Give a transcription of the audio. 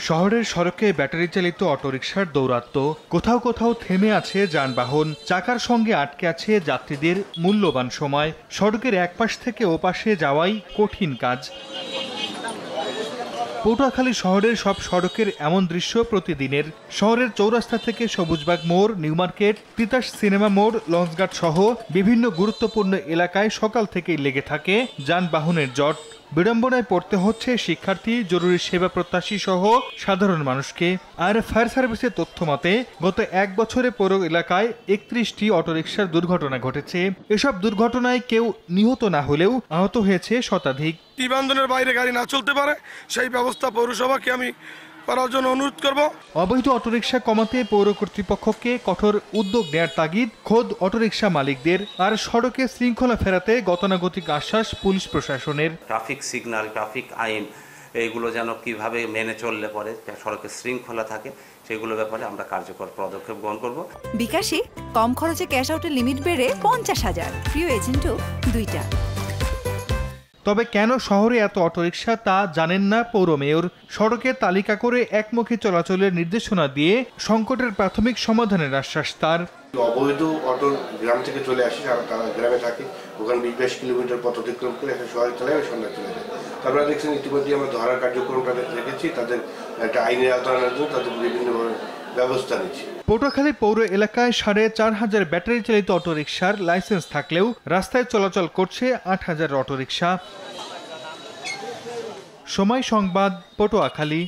শহরের সড়কে ব্যাটারি চালিত অটোরিকশার দৌরাত্ম্য, কোথাও কোথাও থেমে আছে যানবাহন, চাকার সঙ্গে আটকে আছে যাত্রীদের মূল্যবান সময়। সড়কের এক পাশ থেকে ওপাশে যাওয়াই কঠিন কাজ। পটুয়াখালী শহরের সব সড়কের এমন দৃশ্য প্রতিদিনের। শহরের চৌরাস্তা থেকে সবুজবাগ মোড়, নিউ মার্কেট, তিতাস সিনেমা মোড়, লঞ্চঘাট সহ বিভিন্ন গুরুত্বপূর্ণ এলাকায় সকাল থেকেই লেগে থাকে যানবাহনের জট। বিড়ম্বনায় পড়তে হচ্ছে শিক্ষার্থী, জরুরি সেবা প্রত্যাশী সহ সাধারণ মানুষকে। আর ফায়ার সার্ভিসের তথ্য মতে গত এক বছরে পৌর এলাকায় 31টি অটোরিকশার দুর্ঘটনা ঘটেছে। এসব দুর্ঘটনায় কেউ নিহত না হলেও আহত হয়েছে শতাধিক। নিবন্ধনের বাইরে গাড়ি না চলতে পারে সেই ব্যবস্থা পৌরসভাকে আমি করার জন্য অনুরোধ করব। অবৈধ অটোরিকশা কমাতে পৌর কর্তৃপক্ষকে কঠোর উদ্যোগ নেয়ার তাগিদ খোদ অটোরিকশা মালিকদের। আর সড়কে শৃঙ্খলা ফেরাতে গতানুগতিক আশ্বাস পুলিশ প্রশাসনের। ট্রাফিক সিগন্যাল, ট্রাফিক আইন এইগুলো যেন কিভাবে মেনে চললে পরে সড়কে শৃঙ্খলা থাকে সেগুলো ব্যাপারে আমরা কার্যকর পদক্ষেপ গ্রহণ করব। বিকাশে কম খরচে ক্যাশ আউটের লিমিট বেড়ে 50,000, প্রিয় এজেন্টও 2টা। তবে কেন শহরে এত অটোরিকশা তা জানেন না পৌর মেয়র। সড়কে তালিকা করে একমুখী চলাচলের নির্দেশনা দিয়ে সংকটের প্রাথমিক সমাধানের আশ্বাস তার। অবৈধ অটো গ্রাম থেকে চলে আসে, তারা গ্রামে থাকে, ওখানে 20 কিলোমিটার পথ অতিক্রম করে একটা শহরে চলে যাবে, সন্ধ্যায় চলে যায়। তারপরে দেখছেন ইতিমধ্যে আমরা ধরার কার্যক্রমটা রেখেছি, তাদের একটা আইনের আওতায় আনার জন্য তাদের বিভিন্নভাবে ব্যবস্থা নিচ্ছি। পটুয়াখালী পৌর এলাকায় 4,500 ব্যাটারি চালিত অটোরিকশার লাইসেন্স থাকলেও রাস্তায় চলাচল করছে 8,000 অটোরিকশা। সময় সংবাদ, পটুয়াখালী।